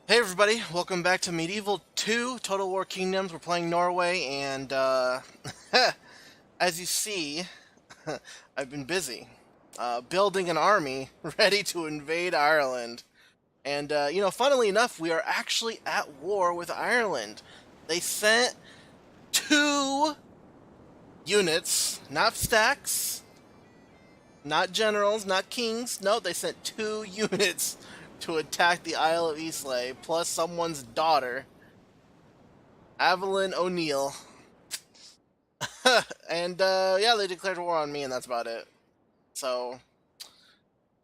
Hey everybody, welcome back to Medieval 2 Total War Kingdoms. We're playing Norway, and as you see, I've been busy building an army ready to invade Ireland. And, funnily enough, we are actually at war with Ireland. They sent 2 units, not stacks, not generals, not kings. No, they sent 2 units to attack the Isle of Islay, plus someone's daughter, Evelyn O'Neill. And, yeah, they declared war on me, and that's about it. So,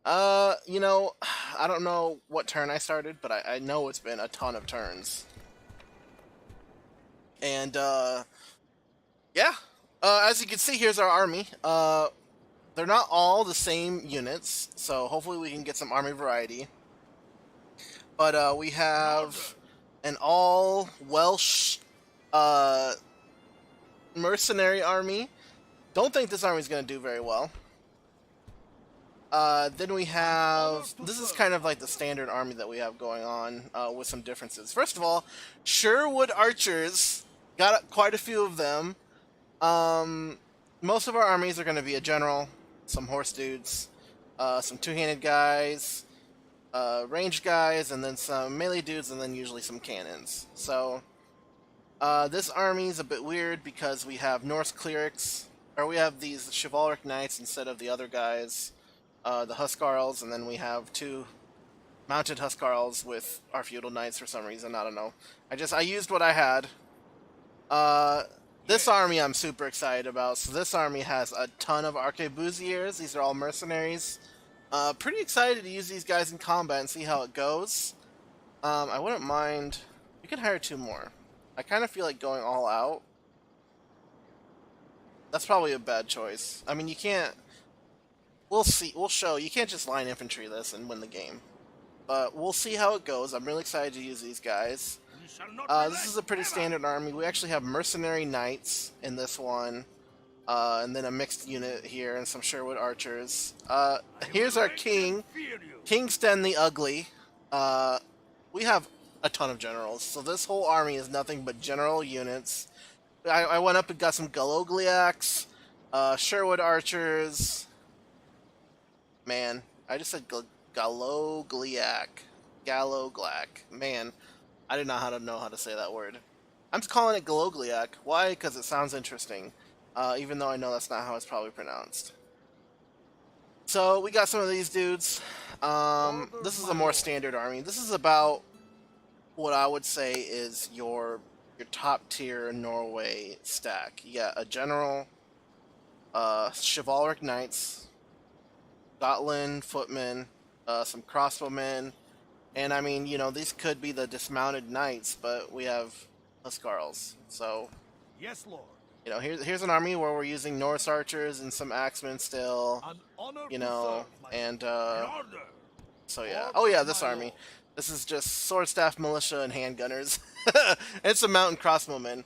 I don't know what turn I started, but I know it's been a ton of turns. And, yeah. As you can see, here's our army. They're not all the same units, so hopefully we can get some army variety. But, we have an all Welsh, mercenary army. Don't think this army is going to do very well. Then we have... This is kind of like the standard army that we have going on, with some differences. First of all, Sherwood archers. Got quite a few of them. Most of our armies are going to be a general, some horse dudes, some two-handed guys, ranged guys, and then some melee dudes, and then usually some cannons. So, this army is a bit weird because we have Norse clerics, or we have these chivalric knights instead of the other guys, the Huskarls, and then we have 2 mounted Huskarls with our feudal knights for some reason. I don't know. I used what I had. This army I'm super excited about. So this army has a ton of arquebusiers. These are all mercenaries. Pretty excited to use these guys in combat and see how it goes. I wouldn't mind... You can hire 2 more. I kind of feel like going all out. That's probably a bad choice. I mean, you can't... We'll see. We'll show. You can't just line infantry this and win the game. But we'll see how it goes. I'm really excited to use these guys. This is a pretty standard army. We actually have mercenary knights in this one. And then a mixed unit here and some Sherwood archers. Here's our king. King Sten the Ugly. We have a ton of generals. So this whole army is nothing but general units. I went up and got some Galogliacs, Sherwood archers. Man, I just said Galogliac. Galoglac. Man, I did not know how to say that word. I'm calling it Galogliac. Why? Because it sounds interesting. Even though I know that's not how it's probably pronounced. So, we got some of these dudes. This is a more standard army. This is about what I would say is your top tier Norway stack. You got a general, chivalric knights, Scotland footmen, some crossbowmen, and I mean, these could be the dismounted knights, but we have Huskarls. So, yes, Lord. Here's an army where we're using Norse archers and some axemen still, and so yeah. Oh yeah, this army. This is just sword staff militia and handgunners, and some mountain crossbowmen.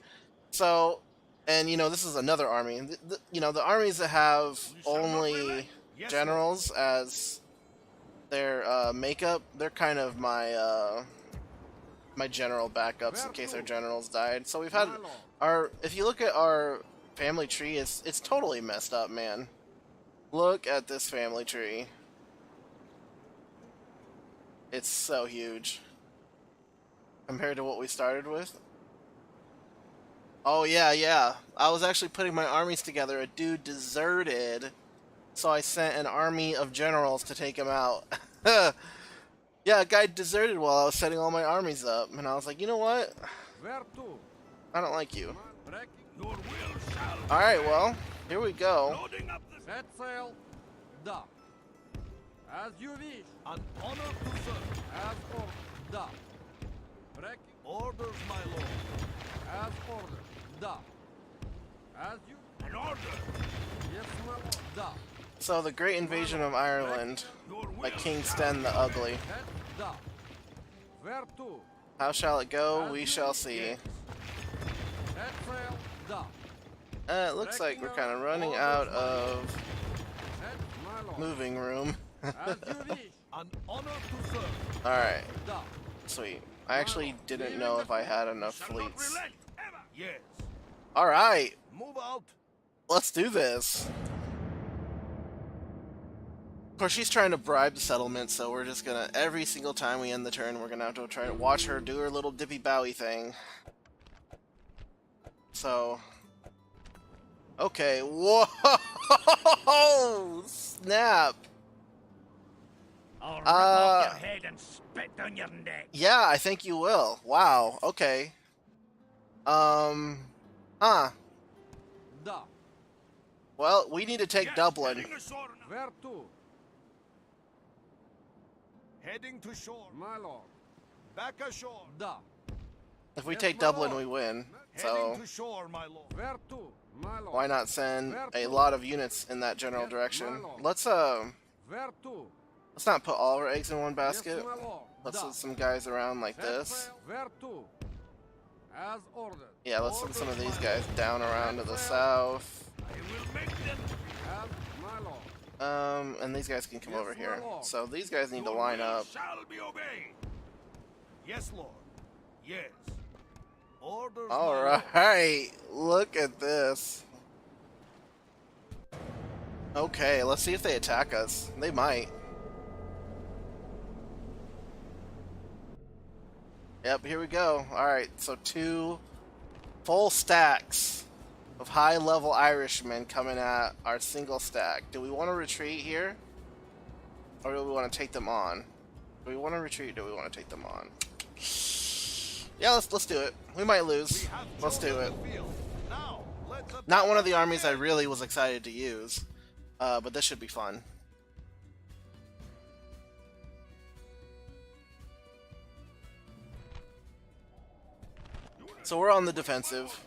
So, and this is another army. The armies that have only generals as their makeup, they're kind of my my general backups in case our generals died. So we've had if you look at our family tree, it's totally messed up, man. Look at this family tree. It's so huge compared to what we started with. Oh yeah. I was actually putting my armies together. A dude deserted, so I sent an army of generals to take him out. Yeah, a guy deserted while I was setting all my armies up, and I was like, you know what? I don't like you. Alright, well, here we go. Set sail. Da. As you wish. An honor to serve. As ordered. Da. Breaking orders, my lord. As ordered. Da. As you... An order. Yes, my lord. Da. So, the Great Invasion of Ireland by King Sten the Ugly. Da. Where to? How shall it go? We shall see. Set sail. Da. It looks like we're kind of running out of Set, my lord. moving room. As you wish. An honor to serve. Alright, Da. sweet. I actually didn't know if I had enough fleets. Yes. Alright, Move out. let's do this. Of course, she's trying to bribe the settlement, so we're just gonna, every single time we end the turn, we're gonna have to try to watch her do her little dippy bowie thing. So, okay, whoa, snap. I'll rip off your head and spit on your neck. Yeah, I think you will. Wow, okay. Huh. Da. Well, we need to take Dublin. Where to? Heading to shore. My lord. Back ashore. Da. If we Yes, take my Dublin, lord. we win. Heading So, to shore, my lord. Where to? My lord. why not send a lot of units in that general Yes, direction? my lord. Let's Where to? let's not put all our eggs in one basket. Yes, my lord. Let's Da. send some guys around like Set this. sail. Where to? As ordered. Yeah, let's send some of these guys down around to the south. I will make them. As my lord. And these guys can come Yes, over my here. lord. So these guys need to Your line will up. shall be obeyed. Yes, lord. Yes. Orders. All my lord. right, look at this. Okay, let's see if they attack us. They might. Yep, here we go. Alright, so 2 full stacks of high-level Irishmen coming at our single stack. Do we want to retreat here? Or do we want to take them on? Do we want to retreat or do we want to take them on? Yeah, let's do it. We might lose. We have Let's do chosen it. the field. Now, let's Not one of the armies I really was excited to use. But this should be fun. So we're on the defensive.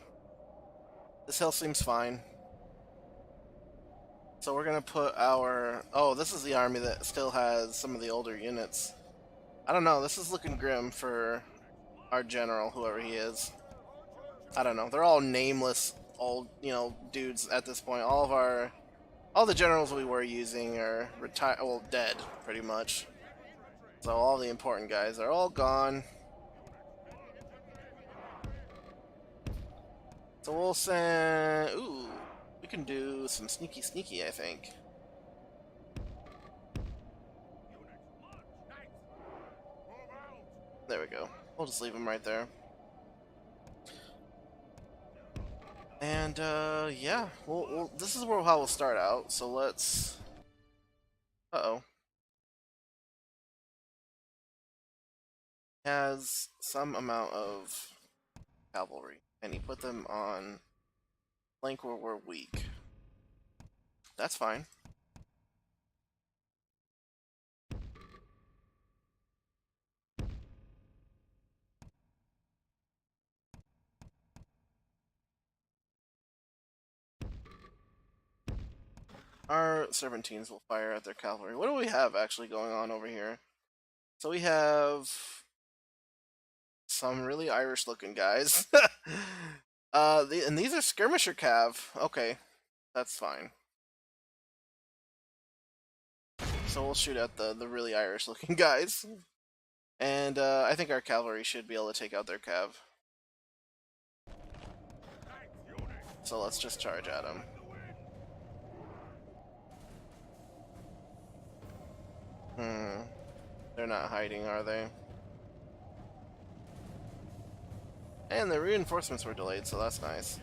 This hill seems fine. So we're gonna put our... Oh, this is the army that still has some of the older units. I don't know, this is looking grim for our general, whoever he is. I don't know, they're all nameless old, dudes at this point. All the generals we were using are retired, well, dead, pretty much. So all the important guys are all gone. So we'll send... Ooh, we can do some sneaky, I think. There we go. We'll just leave him right there. And, yeah. This is how we'll start out, so let's... Uh-oh. Has some amount of cavalry. And you put them on flank where we're weak. That's fine. Our Serpentines will fire at their cavalry. What do we have actually going on over here? So we have some really Irish looking guys. And these are skirmisher cav. Okay, that's fine. So we'll shoot at the really Irish looking guys. And I think our cavalry should be able to take out their cav. So let's just charge at them. They're not hiding, are they? And the reinforcements were delayed, so that's nice.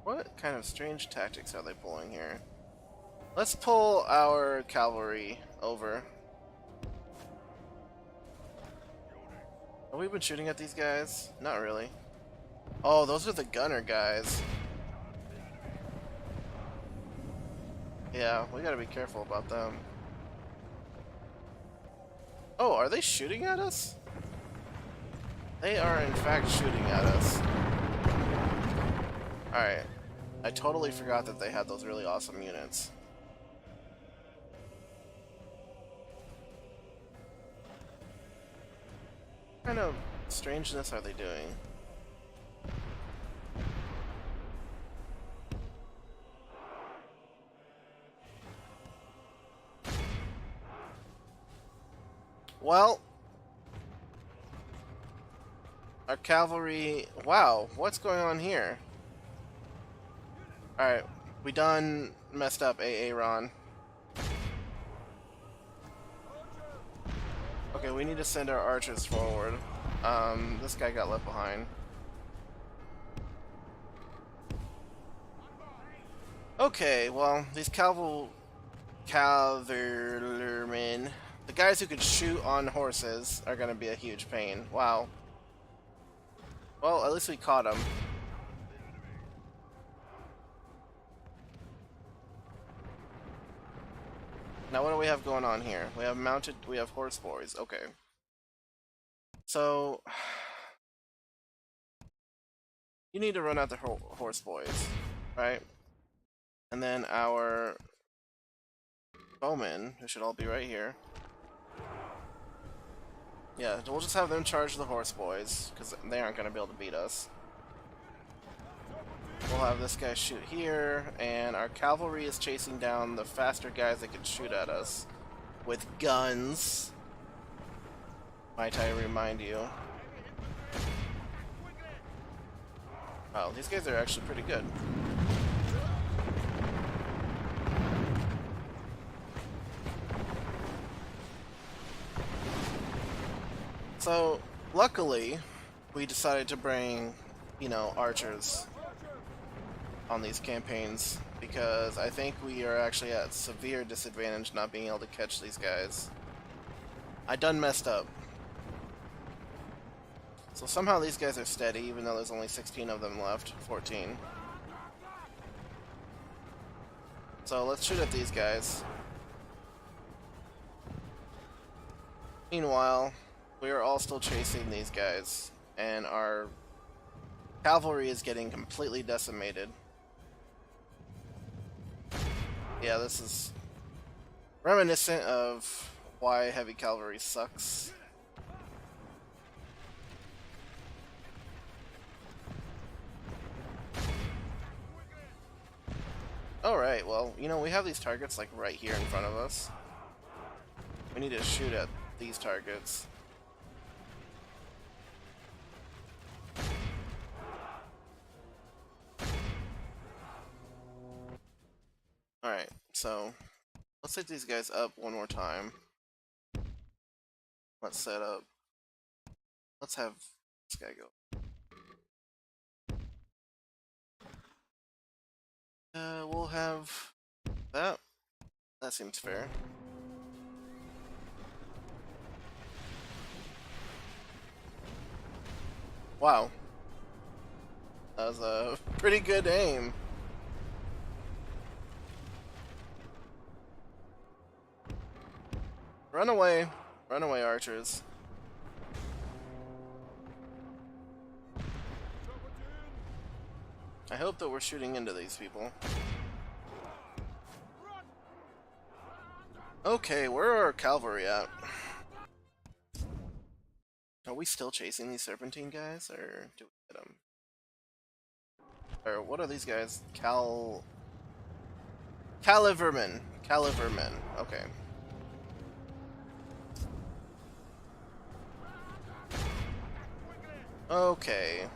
What kind of strange tactics are they pulling here? Let's pull our cavalry over. Have we been shooting at these guys? Not really. Oh, those are the gunner guys. Yeah, we gotta be careful about them. Oh, are they shooting at us? They are in fact shooting at us. Alright. I totally forgot that they had those really awesome units. What kind of strangeness are they doing? Well, Our cavalry... Wow, what's going on here? Alright, we done messed up Aaron. Okay, we need to send our archers forward. This guy got left behind. Okay, well, these cavalrymen, the guys who could shoot on horses, are gonna be a huge pain. Wow. Well, at least we caught them. Now what do we have going on here? We have horse boys, okay. So, you need to run out the horse boys, right? And then our bowmen, who should all be right here. Yeah, we'll just have them charge the horse boys, because they aren't going to be able to beat us. We'll have this guy shoot here, and our cavalry is chasing down the faster guys that can shoot at us with guns. Might I remind you? Oh, these guys are actually pretty good. So, luckily, we decided to bring, you know, archers on these campaigns, because I think we are actually at severe disadvantage not being able to catch these guys. I done messed up. So somehow these guys are steady, even though there's only 16 of them left. 14. So let's shoot at these guys. Meanwhile, we are all still chasing these guys, and our cavalry is getting completely decimated. Yeah, this is reminiscent of why heavy cavalry sucks. Alright, well, you know, we have these targets like right here in front of us. We need to shoot at these targets. Alright, so let's set these guys up one more time. Let's set up. Let's have this guy go. We'll have that. That seems fair. Wow. That was a pretty good aim. Run away, archers. I hope that we're shooting into these people. Okay, where are our cavalry at? Are we still chasing these serpentine guys, or do we get them? Or what are these guys? Calivermen. Okay. Okay.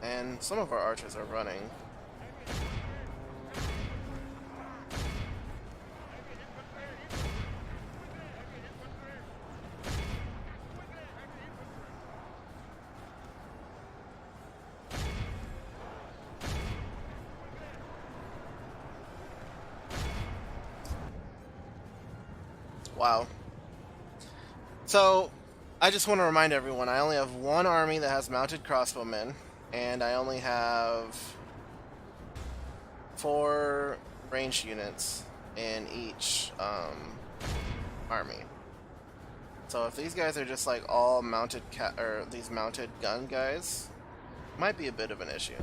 And some of our archers are running. Wow. So, I just want to remind everyone, I only have one army that has mounted crossbowmen, and I only have 4 ranged units in each army. So if these guys are just like all mounted or these mounted gun guys, might be a bit of an issue.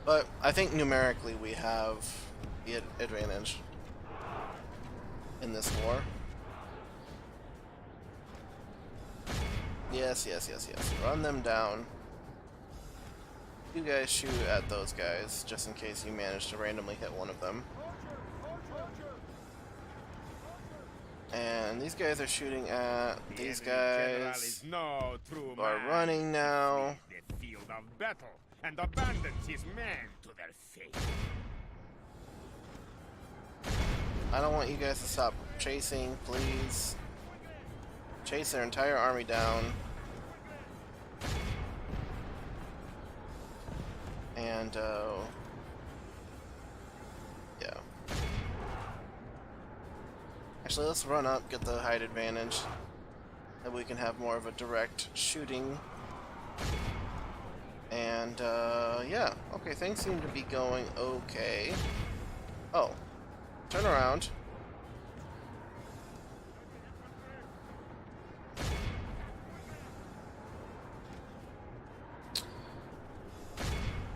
But I think numerically we have the advantage. in this war. Yes, yes, yes, yes. Run them down. You guys shoot at those guys, just in case you manage to randomly hit one of them. And these guys are shooting at these guys who are running now. The field of battle and abandons his men to their fate. I don't want you guys to stop chasing, please. Chase their entire army down. And, yeah. Actually, let's run up, get the height advantage. And we can have more of a direct shooting. And, yeah. Okay, things seem to be going okay. Oh. Turn around.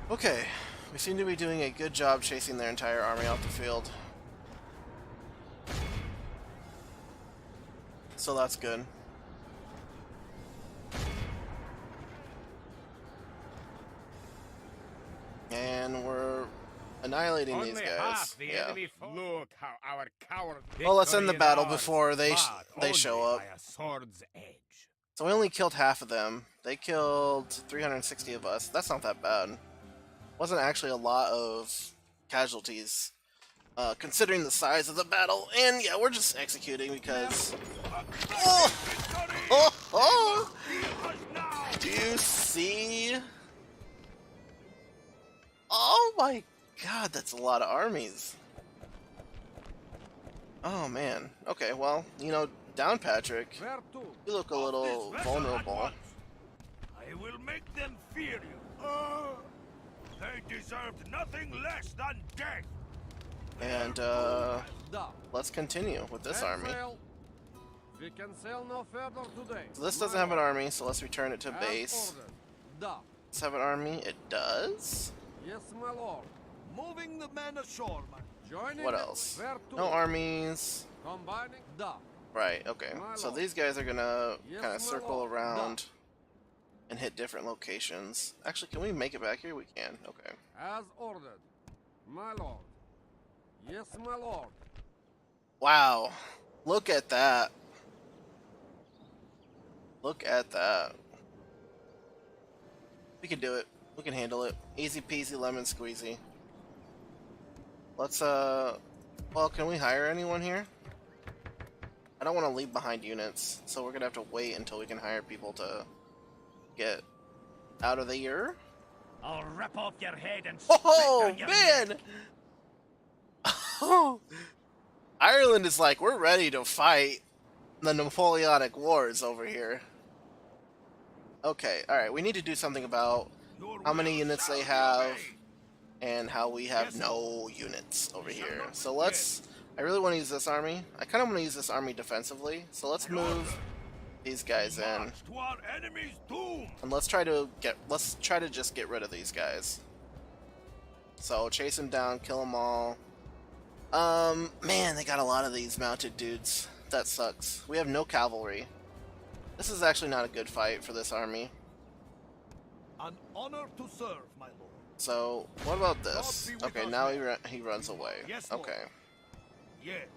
Okay, we seem to be doing a good job chasing their entire army off the field. So that's good. And we're annihilating these guys. Yeah. Look how our coward. Well, let's end the battle before they show up. By a sword's edge. So we only killed half of them. They killed 360 of us. That's not that bad. Wasn't actually a lot of casualties, considering the size of the battle. And yeah, we're just executing because. Oh! Oh! Oh! Do you see? Oh my God, that's a lot of armies. Oh man. Okay, well, you know, down Patrick. You look a little vulnerable. I will make them fear you. They deserved nothing less than death. And let's continue with this army. We can sail no further today. So this doesn't have an army, so let's return it to base. Let's have an army. It does. Yes, my lord. Moving the men ashore, man. Joining What else? No armies. Combining Right, okay. So these guys are gonna kind of circle around and hit different locations. Actually, can we make it back here? We can. Okay. as ordered. My lord. Yes, my lord. Wow. Look at that. Look at that. We can do it. We can handle it. Easy peasy lemon squeezy. Let's, well, can we hire anyone here? I don't want to leave behind units, so we're gonna have to wait until we can hire people to get out of the year. I'll rip off your head and spit Oh, on your man! neck. Ireland is like, we're ready to fight the Napoleonic Wars over here. Okay, alright, we need to do something about how many units they have and how we have no units over here. So let's, I really want to use this army. I kind of want to use this army defensively, so let's move these guys in. To our enemy's doom. And let's try to just get rid of these guys. So chase them down, kill them all. Man, they got a lot of these mounted dudes. That sucks. We have no cavalry. This is actually not a good fight for this army. An honor to serve, my lord. So, what about this? Okay, now he runs away. Yes, lord. Okay. Yes.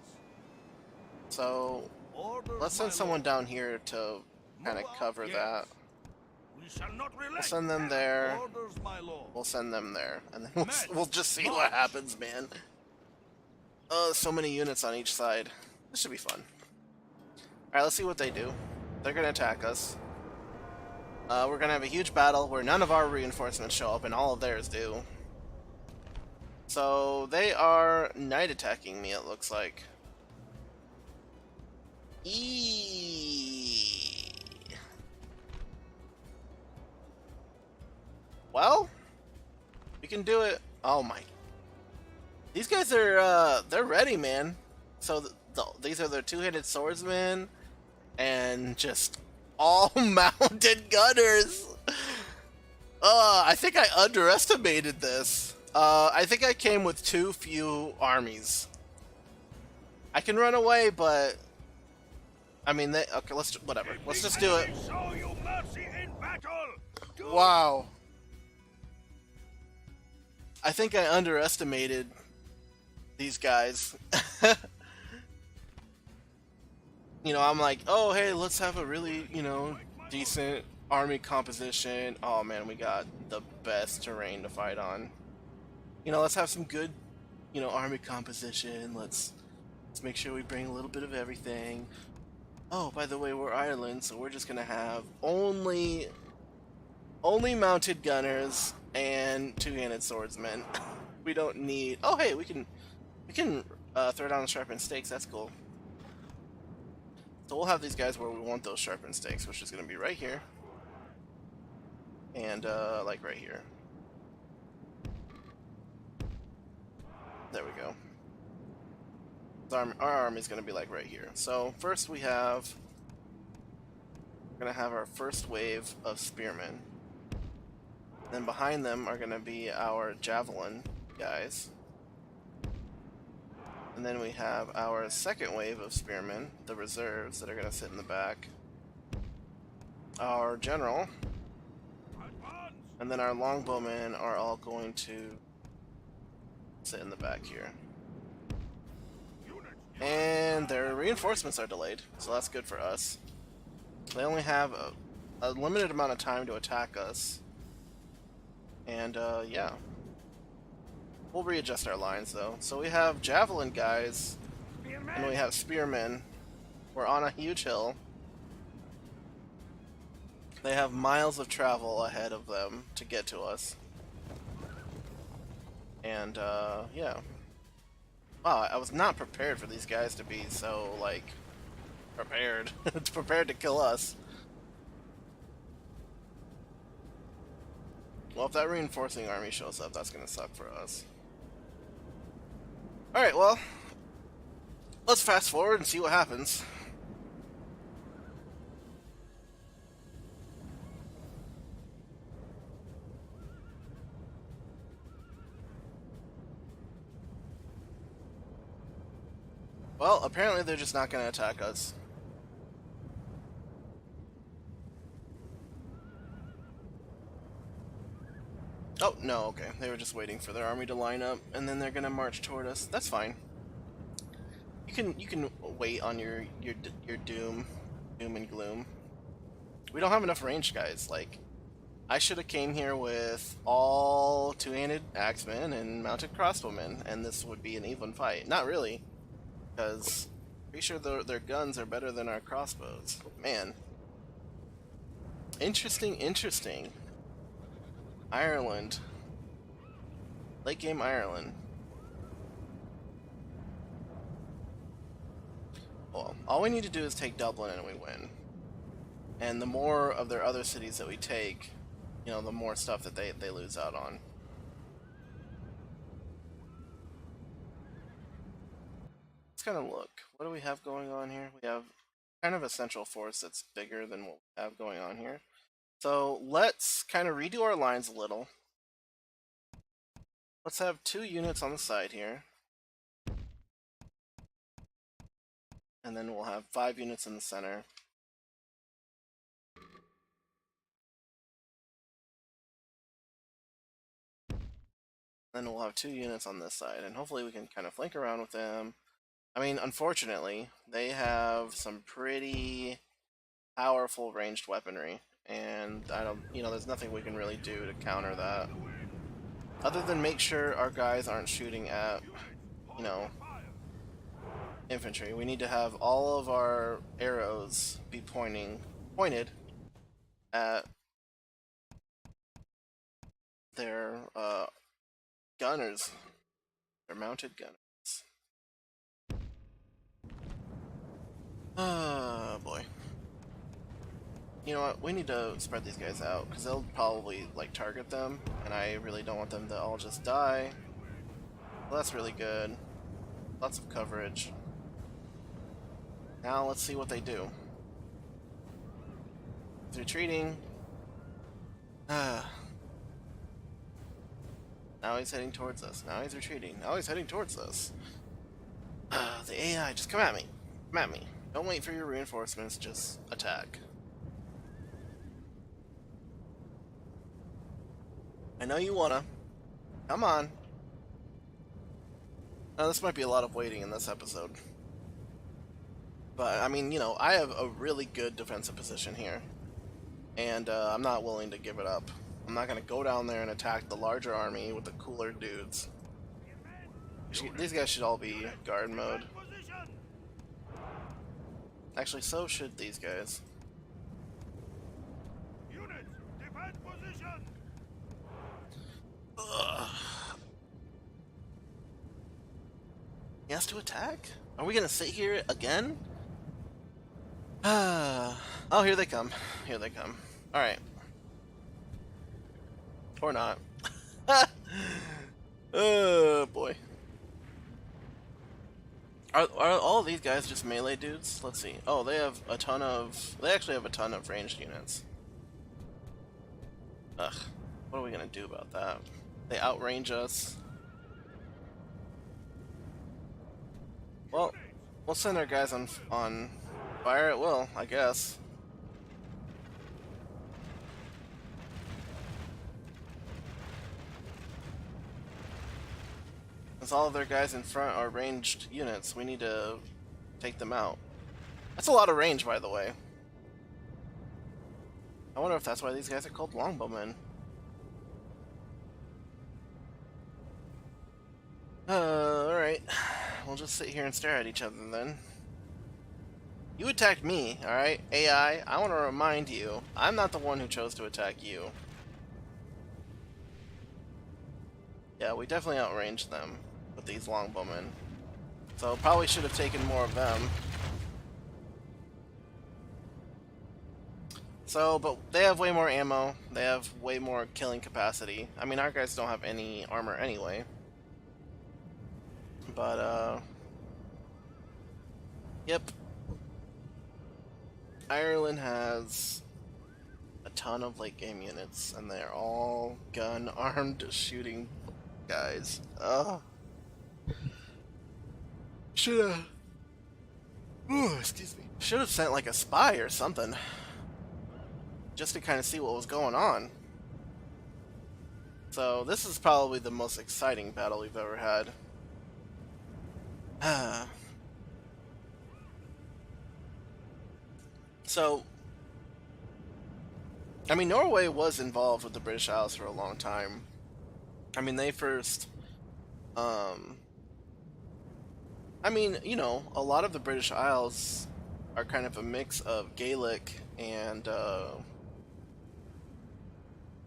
So, Orders, let's send my someone lord. down here to kind of Move out, cover yes. that. We shall not relent. We'll send them there. Orders, my lord. We'll send them there. And then we'll, Men, we'll just see what march. happens, man. Oh, so many units on each side. This should be fun. Alright, let's see what they do. They're gonna attack us. We're gonna have a huge battle where none of our reinforcements show up and all of theirs do. So, they are night attacking me, it looks like. Eee. Well, we can do it. Oh my. These guys are, they're ready, man. So, these are their two-handed swordsmen and just all mounted gunners. I think I underestimated this. I think I came with too few armies. I can run away, but I mean, okay. Whatever. Let's just do it. Show you mercy in battle. Wow. I think I underestimated these guys. You know, I'm like, oh, hey, let's have a really, you know, decent army composition. Oh, man, we got the best terrain to fight on. You know, let's have some good, you know, army composition. Let's make sure we bring a little bit of everything. Oh, by the way, we're Ireland, so we're just gonna have only mounted gunners and two-handed swordsmen. We don't need. Oh, hey, we can throw down the sharpened stakes. That's cool. So we'll have these guys where we want those sharpened stakes, which is gonna be right here, and like right here. There we go. Our army's gonna be like right here. So first we're gonna have our first wave of spearmen. Then behind them are gonna be our javelin guys. And then we have our second wave of spearmen, the reserves that are gonna sit in the back. Our general. And then our longbowmen are all going to sit in the back here. And their reinforcements are delayed, so that's good for us. They only have a limited amount of time to attack us. And yeah. We'll readjust our lines though. So we have javelin guys, and we have spearmen. We're on a huge hill. They have miles of travel ahead of them to get to us. And yeah. Wow, I was not prepared for these guys to be so, like, prepared. Prepared to kill us. Well, if that reinforcing army shows up, that's gonna suck for us. Alright, well, let's fast forward and see what happens. Well, apparently they're just not going to attack us. Oh, no, okay. They were just waiting for their army to line up, and then they're going to march toward us. That's fine. You can wait on your doom and gloom. We don't have enough range, guys. Like, I should have came here with all two-handed axemen and mounted crossbowmen, and this would be an even fight. Not really. Because pretty sure their guns are better than our crossbows. Man. Interesting. Ireland. Late game Ireland. Well, all we need to do is take Dublin and we win. And the more of their other cities that we take, you know, the more stuff that they lose out on. Kind of look. What do we have going on here? We have kind of a central force that's bigger than what we have going on here. So let's kind of redo our lines a little. Let's have 2 units on the side here. And then we'll have 5 units in the center. Then we'll have 2 units on this side, and hopefully we can kind of flank around with them. I mean, unfortunately, they have some pretty powerful ranged weaponry, and there's nothing we can really do to counter that. Other than make sure our guys aren't shooting at, you know, infantry. We need to have all of our arrows be pointed at their gunners, their mounted gunners. Oh boy. You know what? We need to spread these guys out because they'll probably like target them, and I really don't want them to all just die. Well, that's really good. Lots of coverage. Now let's see what they do. He's retreating. Now he's heading towards us. Now he's retreating. Now he's heading towards us. The AI, just come at me. Come at me. Don't wait for your reinforcements, just attack. I know you wanna. Come on. Now, this might be a lot of waiting in this episode. But, I mean, you know, I have a really good defensive position here. And I'm not willing to give it up. I'm not going to go down there and attack the larger army with the cooler dudes. These guys should all be guard mode. Actually, so should these guys. Units, defend position. Ugh. He has to attack? Are we gonna sit here again? Oh, here they come. Here they come. Alright. Or not. Oh, boy. Are all of these guys just melee dudes? Let's see. Oh, they have a ton of... They actually have a ton of ranged units. Ugh. What are we gonna do about that? They outrange us. Well, we'll send our guys on fire at will, I guess. Since all of their guys in front are ranged units, we need to take them out. That's a lot of range, by the way. I wonder if that's why these guys are called longbowmen. Alright. We'll just sit here and stare at each other then. You attacked me, alright? AI, I want to remind you, I'm not the one who chose to attack you. Yeah, we definitely outranged them with these longbowmen. So probably should have taken more of them. So, but they have way more ammo, they have way more killing capacity. I mean, our guys don't have any armor anyway. But, yep. Ireland has a ton of late game units, and they're all gun-armed shooting guys. Ugh. Should've... Ooh, excuse me. Should've sent, like, a spy or something. Just to kind of see what was going on. So, this is probably the most exciting battle we've ever had. So, I mean, Norway was involved with the British Isles for a long time. I mean, they first, I mean, you know, a lot of the British Isles are kind of a mix of Gaelic and,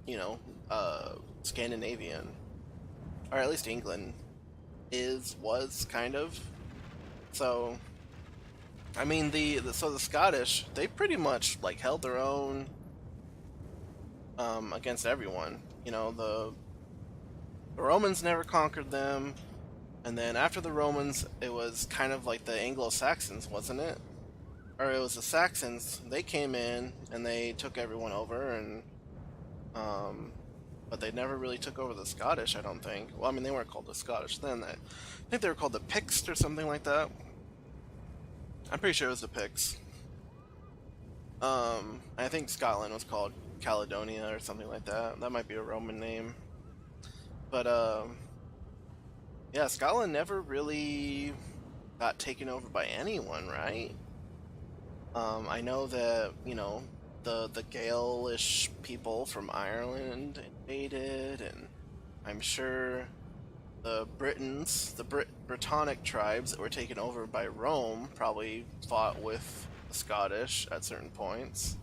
you know, Scandinavian, or at least England was kind of. So, I mean, so the Scottish, they pretty much like held their own against everyone. You know, the Romans never conquered them, and then after the Romans, it was kind of like the Anglo-Saxons, wasn't it? Or it was the Saxons. They came in and they took everyone over, and but they never really took over the Scottish, I don't think. Well, I mean, they weren't called the Scottish then. I think they were called the Picts or something like that. I'm pretty sure it was the Picts. I think Scotland was called Caledonia or something like that. That might be a Roman name. But, yeah, Scotland never really got taken over by anyone, right? I know that, you know, the Gaelish people from Ireland invaded, and I'm sure the Britons, the Brittonic tribes that were taken over by Rome probably fought with the Scottish at certain points.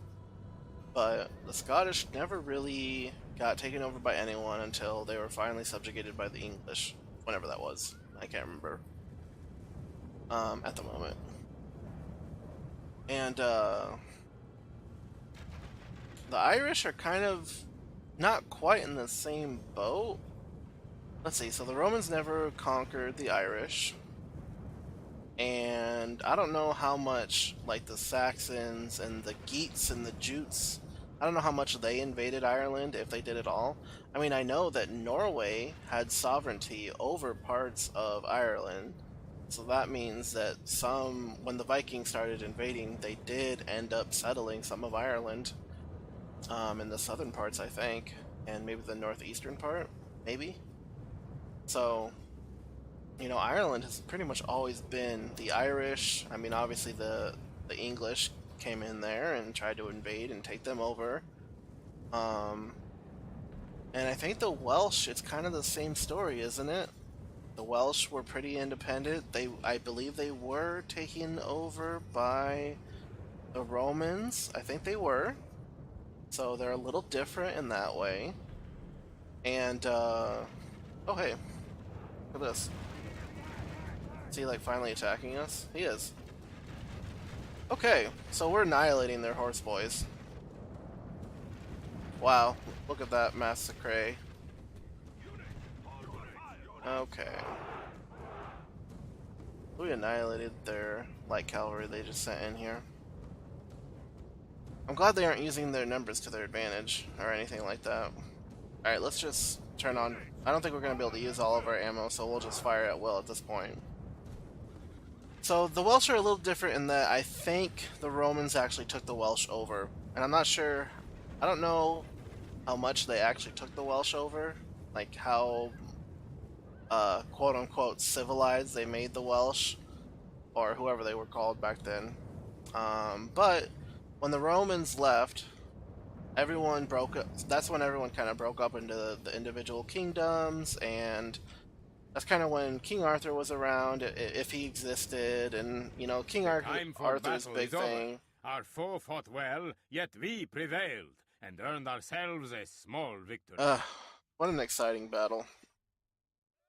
But the Scottish never really got taken over by anyone until they were finally subjugated by the English, whenever that was. I can't remember at the moment. And the Irish are kind of not quite in the same boat. Let's see, so the Romans never conquered the Irish. And I don't know how much, like, the Saxons and the Geats and the Jutes, I don't know how much they invaded Ireland, if they did at all. I mean, I know that Norway had sovereignty over parts of Ireland, So that means that when the Vikings started invading, they did end up settling some of Ireland, in the southern parts, I think, and maybe the northeastern part, maybe. So, Ireland has pretty much always been the Irish. I mean, obviously the English came in there and tried to invade and take them over. And I think the Welsh, it's kind of the same story, isn't it? The Welsh were pretty independent. I believe they were taken over by the Romans. I think they were. So they're a little different in that way. And, oh hey, look at this. Is he, like, finally attacking us? He is. Okay, so we're annihilating their horse boys. Wow, look at that massacre. Okay. We annihilated their light cavalry they just sent in here. I'm glad they aren't using their numbers to their advantage, or anything like that. Alright, let's just turn on... I don't think we're going to be able to use all of our ammo, so we'll just fire at will at this point. So, the Welsh are a little different in that I think the Romans actually took the Welsh over. And I'm not sure... I don't know how much they actually took the Welsh over. Like, how... quote-unquote civilized they made the Welsh, or whoever they were called back then. But when the Romans left, everyone broke up. That's when everyone kind of broke up into the individual kingdoms, and that's kind of when King Arthur was around, if he existed, and King Arthur's big thing. Our foe fought well, yet we prevailed and earned ourselves a small victory. What an exciting battle.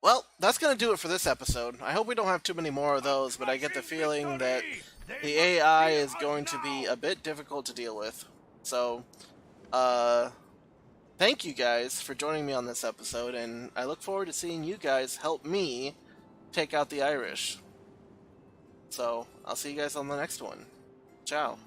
Well, that's going to do it for this episode. I hope we don't have too many more of those, but I get the feeling that the AI is going to be a bit difficult to deal with. So, thank you guys for joining me on this episode, and I look forward to seeing you guys help me take out the Irish. So, I'll see you guys on the next one. Ciao.